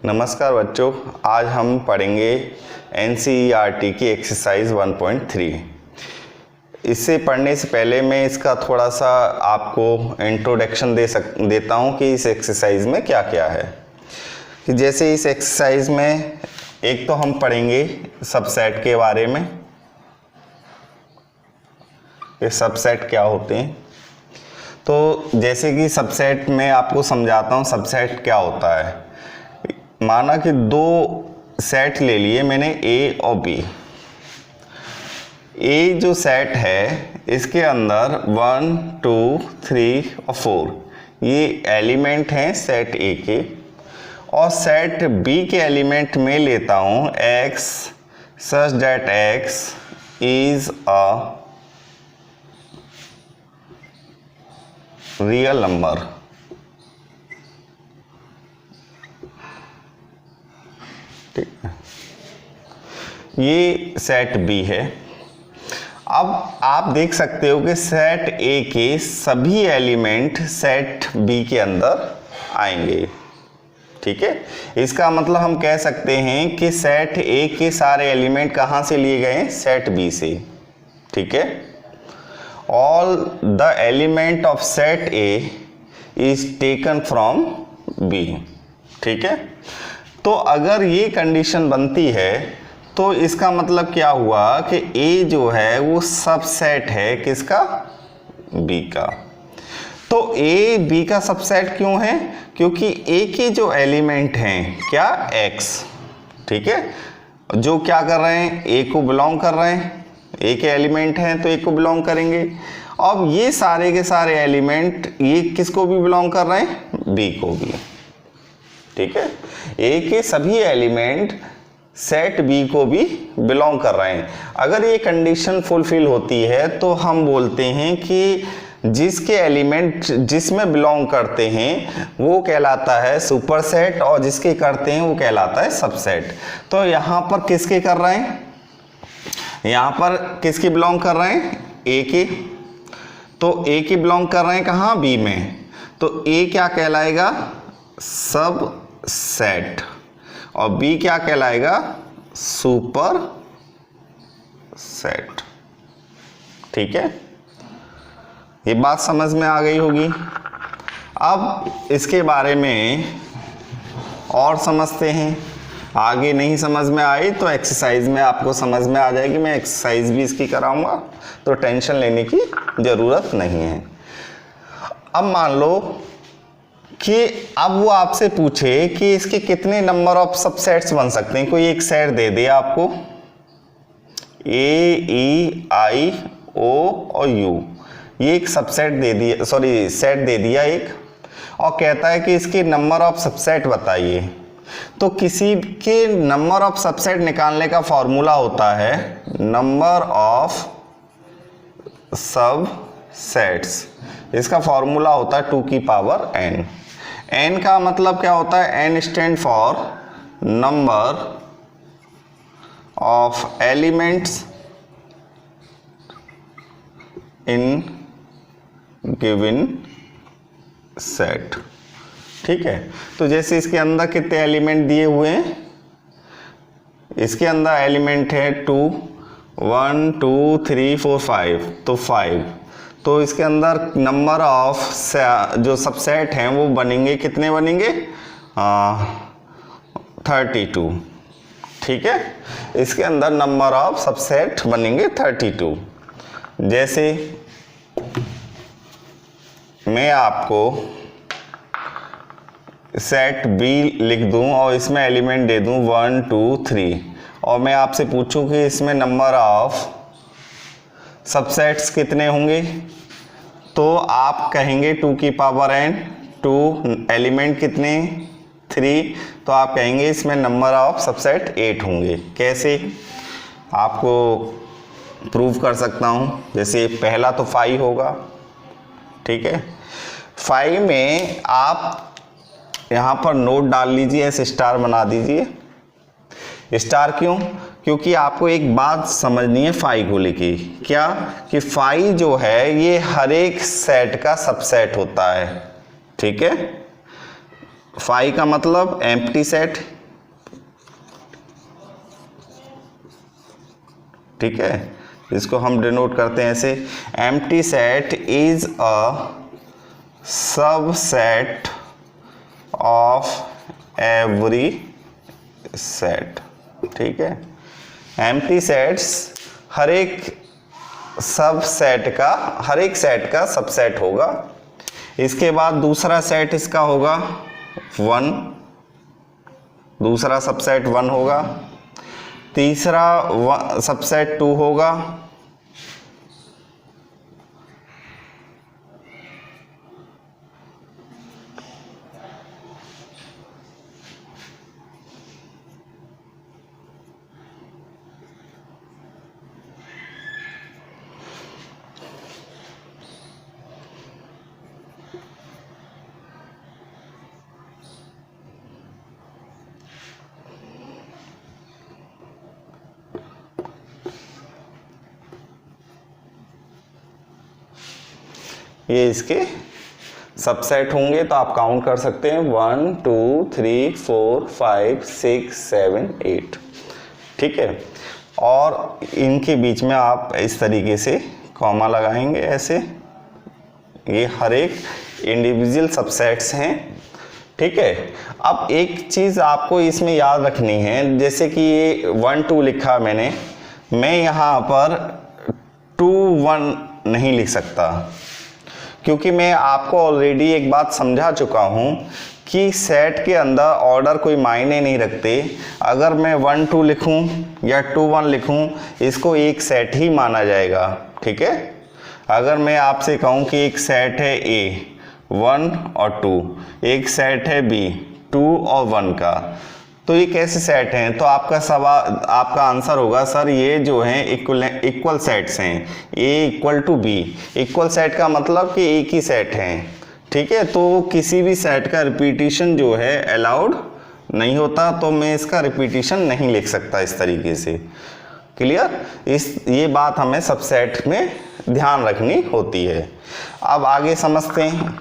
नमस्कार बच्चों, आज हम पढ़ेंगे एनसीईआरटी की एक्सरसाइज 1.3। इससे पढ़ने से पहले मैं इसका थोड़ा सा आपको इंट्रोडक्शन देता हूँ कि इस एक्सरसाइज में क्या क्या है। कि जैसे इस एक्सरसाइज में एक तो हम पढ़ेंगे सबसेट के बारे में, ये सबसेट क्या होते हैं। तो जैसे कि सबसेट में आपको समझाता हूँ सबसेट क्या होता है। माना कि दो सेट ले लिए मैंने ए और बी। ए जो सेट है इसके अंदर 1, 2, 3 और 4 ये एलिमेंट हैं सेट ए के, और सेट बी के एलिमेंट में लेता हूँ x such that x is a real number। ये सेट बी है। अब आप देख सकते हो कि सेट ए के सभी एलिमेंट सेट बी के अंदर आएंगे। ठीक है, इसका मतलब हम कह सकते हैं कि सेट ए के सारे एलिमेंट कहाँ से लिए गए हैं? सेट बी से। ठीक है, all the element of set A is taken from B. ठीक है, तो अगर ये कंडीशन बनती है तो इसका मतलब क्या हुआ कि ए जो है वो सबसेट है किसका? बी का। तो ए बी का सबसेट क्यों है? क्योंकि ए के जो एलिमेंट हैं क्या? एक्स। ठीक है, जो क्या कर रहे हैं? ए को बिलोंग कर रहे हैं। ए के एलिमेंट हैं तो ए को बिलोंग करेंगे। अब ये सारे के सारे एलिमेंट ये किसको भी बिलोंग कर रहे हैं? बी को भी। ठीक है, ए के सभी एलिमेंट सेट बी को भी बिलोंग कर रहे हैं। अगर ये कंडीशन फुलफिल होती है तो हम बोलते हैं कि जिसके एलिमेंट जिसमें बिलोंग करते हैं वो कहलाता है सुपरसेट, और जिसके करते हैं वो कहलाता है सबसेट। तो यहाँ पर किसके कर रहे हैं? यहाँ पर किसके बिलोंग कर रहे हैं? ए के। तो ए के बिलोंग कर रहे हैं कहाँ? बी में। तो ए क्या कहलाएगा? सबसेट। और बी क्या कहलाएगा? Super set. ठीक है, ये बात समझ में आ गई होगी। अब इसके बारे में और समझते हैं। आगे नहीं समझ में आई तो एक्सरसाइज में आपको समझ में आ जाएगी। मैं एक्सरसाइज भी इसकी कराऊंगा, तो टेंशन लेने की ज़रूरत नहीं है। अब मान लो कि अब वो आपसे पूछे कि इसके कितने नंबर ऑफ सबसेट्स बन सकते हैं। कोई एक सेट दे दे आपको, ए, ई, आई, ओ और यू, ये एक सबसेट दे दिया, सॉरी सेट दे दिया एक, और कहता है कि इसके नंबर ऑफ सबसेट बताइए। तो किसी के नंबर ऑफ सबसेट निकालने का फॉर्मूला होता है नंबर ऑफ सबसेट्स। इसका फॉर्मूला होता है 2 की पावर n। n का मतलब क्या होता है? n stand for number of elements in given set. ठीक है, तो जैसे इसके अंदर कितने एलिमेंट दिए हुए हैं? इसके अंदर एलिमेंट है 2, 1, 2, 3, 4, 5, तो 5। तो इसके अंदर नंबर ऑफ जो सबसेट हैं वो बनेंगे, कितने बनेंगे? 32। ठीक है, इसके अंदर नंबर ऑफ सबसेट बनेंगे 32। जैसे मैं आपको सेट बी लिख दूं और इसमें एलिमेंट दे दूं 1, 2, 3, और मैं आपसे पूछूं कि इसमें नंबर ऑफ सबसेट्स कितने होंगे, तो आप कहेंगे 2 की पावर n। 2 एलिमेंट कितने? 3, तो आप कहेंगे इसमें नंबर ऑफ सबसेट 8 होंगे। कैसे आपको प्रूव कर सकता हूँ? जैसे पहला तो 5 होगा। ठीक है, 5 में आप यहाँ पर नोट डाल लीजिए, ऐसे स्टार बना दीजिए। स्टार क्यों? क्योंकि आपको एक बात समझनी है फाई को लेके। क्या? कि फाई जो है ये हर एक सेट का सबसेट होता है। ठीक है, फाई का मतलब एम्प्टी सेट, ठीक है, इसको हम डिनोट करते हैं ऐसे, empty set is a subset of every set, ठीक है। एम्प्टी सेट्स हर एक सेट का सबसेट होगा। इसके बाद दूसरा सेट इसका होगा 1, दूसरा सबसेट 1 होगा, तीसरा सबसेट 2 होगा, ये इसके सबसेट होंगे। तो आप काउंट कर सकते हैं 1 2 3 4 5 6 7 8, ठीक है। और इनके बीच में आप इस तरीके से कॉमा लगाएंगे ऐसे, ये हर एक इंडिविजुअल सबसेट्स हैं, ठीक है। अब एक चीज़ आपको इसमें याद रखनी है, जैसे कि ये 1 2 लिखा मैंने, मैं यहाँ पर 2 1 नहीं लिख सकता, क्योंकि मैं आपको ऑलरेडी एक बात समझा चुका हूँ कि सेट के अंदर ऑर्डर कोई मायने नहीं रखते। अगर मैं 1 2 लिखूँ या 2 1 लिखूँ, इसको एक सेट ही माना जाएगा, ठीक है। अगर मैं आपसे कहूँ कि एक सेट है A 1 और 2, एक सेट है B 2 और 1 का, तो ये कैसे सेट हैं? तो आपका आंसर होगा सर ये जो हैं इक्वल सेट्स हैं, A equal to B। Equal set का मतलब कि एक ही सेट हैं, ठीक है। तो किसी भी सेट का रिपीटिशन जो है अलाउड नहीं होता, तो मैं इसका रिपीटिशन नहीं लिख सकता इस तरीके से। क्लियर? ये बात हमें सबसेट में ध्यान रखनी होती है। अब आगे समझते हैं,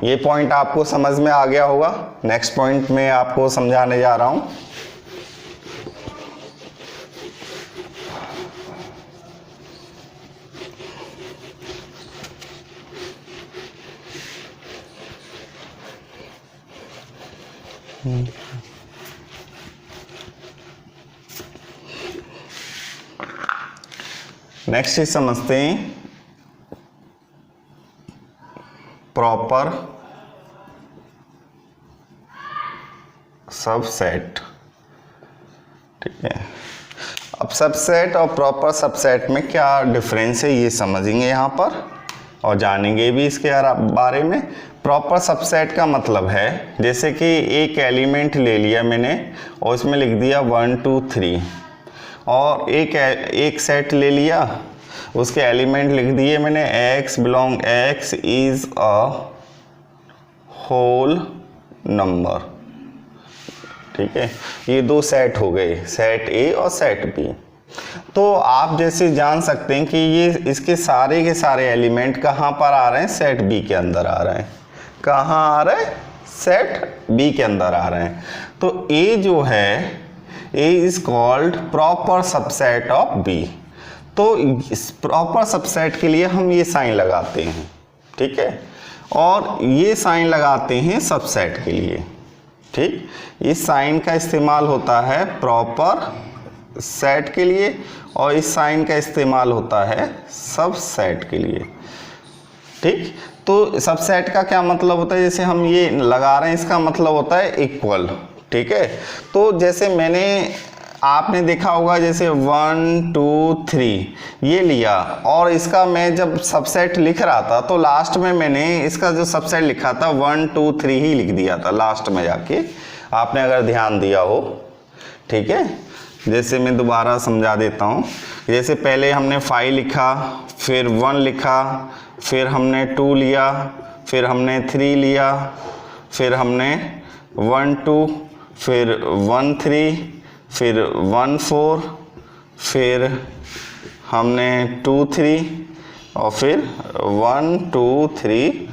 ये पॉइंट आपको समझ में आ गया होगा। नेक्स्ट पॉइंट में आपको समझाने जा रहा हूं। नेक्स्ट चीज समझते हैं प्रॉपर सबसेट, ठीक है। अब सबसेट और प्रॉपर सबसेट में क्या डिफरेंस है ये समझेंगे यहाँ पर, और जानेंगे भी इसके बारे में। प्रॉपर सबसेट का मतलब है, जैसे कि एक एलिमेंट ले लिया मैंने और इसमें लिख दिया 1 2 3, और एक सेट ले लिया, उसके एलिमेंट लिख दिए मैंने x belong x is a whole number, ठीक है। ये दो सेट हो गए, सेट A और सेट B। तो आप जैसे जान सकते हैं कि ये इसके सारे के सारे एलिमेंट कहाँ पर आ रहे हैं? सेट B के अंदर आ रहे हैं। कहाँ आ रहे हैं? सेट B के अंदर आ रहे हैं। तो A जो है, A is called proper subset of B। तो इस प्रॉपर सबसेट के लिए हम ये साइन लगाते हैं, ठीक है, और ये साइन लगाते हैं सबसेट के लिए, ठीक। इस साइन का इस्तेमाल होता है प्रॉपर सेट के लिए और इस साइन का इस्तेमाल होता है सबसेट के लिए, ठीक। तो सबसेट का क्या मतलब होता है? जैसे हम ये लगा रहे हैं, इसका मतलब होता है इक्वल, ठीक है। तो जैसे आपने देखा होगा, जैसे 1 2 3 ये लिया, और इसका मैं जब सबसेट लिख रहा था तो लास्ट में मैंने इसका जो सबसेट लिखा था 1 2 3 ही लिख दिया था लास्ट में जाके, आपने अगर ध्यान दिया हो, ठीक है। जैसे मैं दोबारा समझा देता हूँ। जैसे पहले हमने 5 लिखा, फिर 1 लिखा, फिर हमने 2 लिया, फिर हमने 3 लिया, फिर हमने 1 2, फिर 1 3, फिर 1 4, फिर हमने 2 3, और फिर 1 2 3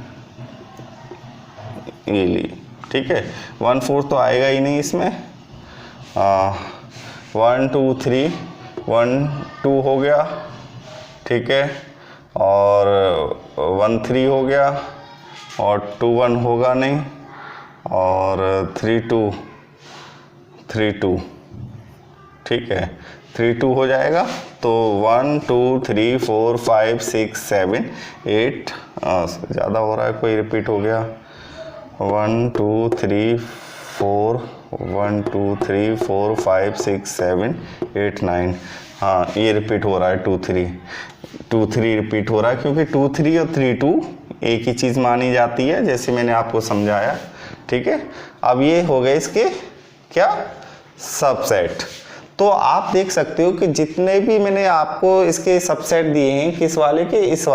ये ली, ठीक है। 1/4 तो आएगा ही नहीं इसमें। 1 2 3 1 2 हो गया, ठीक है, और 1 3 हो गया, और 2 1 होगा नहीं, और 3 2, ठीक है, 3 2 हो जाएगा। तो 1 2 3 4 5 6 7 8, ज़्यादा हो रहा है, कोई रिपीट हो गया। 1 2 3 4 1 2 3 4 5 6 7 8 9, हाँ ये रिपीट हो रहा है। 2 3 रिपीट हो रहा है, क्योंकि 2 3 और 3 2 एक ही चीज़ मानी जाती है, जैसे मैंने आपको समझाया, ठीक है। अब ये हो गए इसके क्या, सबसेट। तो आप देख सकते हो कि जितने भी मैंने आपको इसके सबसेट दिए हैं, किस वाले के, इस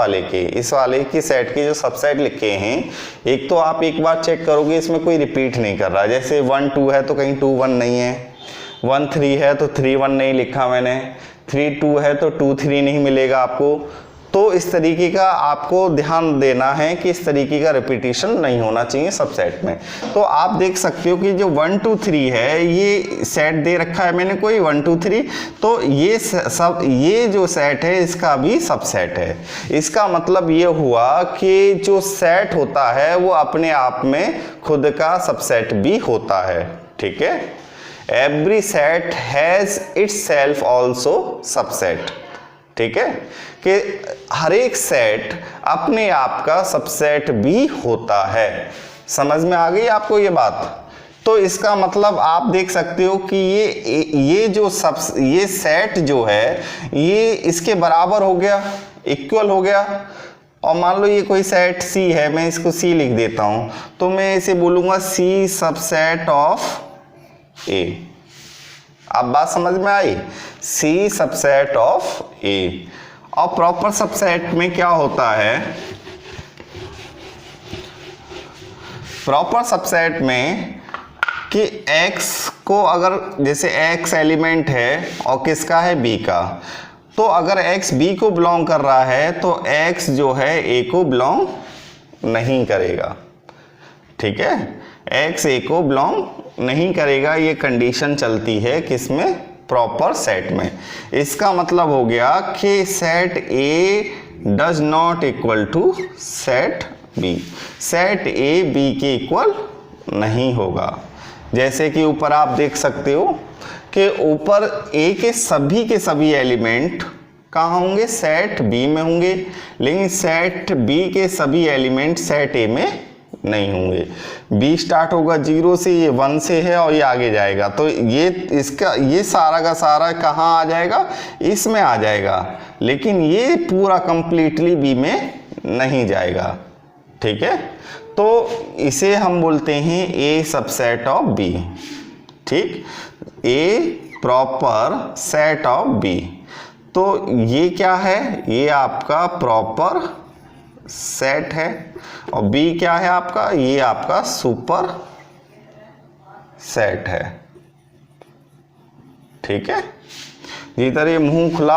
वाले की सेट के जो सबसेट लिखे हैं, एक तो आप एक बार चेक करोगे इसमें कोई रिपीट नहीं कर रहा है। जैसे 1 2 है तो कहीं 2 1 नहीं है, 1 3 है तो 3 1 नहीं लिखा मैंने, 3 2 है तो 2 3 नहीं मिलेगा आपको। तो इस तरीके का आपको ध्यान देना है कि इस तरीके का रिपीटिशन नहीं होना चाहिए सबसेट में। तो आप देख सकते हो कि जो 1 2 3 है, ये सेट दे रखा है मैंने कोई 1 2 3, तो ये जो सेट है इसका भी सबसेट है। इसका मतलब ये हुआ कि जो सेट होता है वो अपने आप में खुद का सबसेट भी होता है, ठीक है। Every set has itself also subset, ठीक है, कि हर एक सेट अपने आप का सबसेट भी होता है। समझ में आ गई आपको ये बात? तो इसका मतलब आप देख सकते हो कि ये सेट जो है ये इसके बराबर हो गया, इक्वल हो गया। और मान लो ये कोई सेट सी है, मैं इसको सी लिख देता हूं, तो मैं इसे बोलूंगा सी सबसेट ऑफ ए। अब बात समझ में आई, सी सबसेट ऑफ ए। और प्रॉपर सबसेट में क्या होता है, प्रॉपर सबसेट में कि x को अगर जैसे x एलिमेंट है और किसका है, b का, तो अगर x b को बिलोंग कर रहा है तो x जो है a को बिलोंग नहीं करेगा, ठीक है। x a को बिलोंग नहीं करेगा, ये कंडीशन चलती है किसमें, प्रॉपर सेट में। इसका मतलब हो गया कि set A does not equal to set B, set A B के इक्वल नहीं होगा। जैसे कि ऊपर आप देख सकते हो कि ऊपर A के सभी एलिमेंट कहाँ होंगे, सेट B में होंगे, लेकिन सेट B के सभी एलिमेंट सेट A में नहीं होंगे। B स्टार्ट होगा 0 से, ये 1 से है और ये आगे जाएगा, तो ये सारा का सारा कहाँ आ जाएगा, इसमें आ जाएगा, लेकिन ये पूरा कंप्लीटली B में नहीं जाएगा, ठीक है। तो इसे हम बोलते हैं A सबसेट ऑफ B, ठीक, A proper set of B। तो ये क्या है, ये आपका प्रॉपर सेट है, और B क्या है आपका, ये आपका सुपर सेट है, ठीक है। जिस तरह मुंह खुला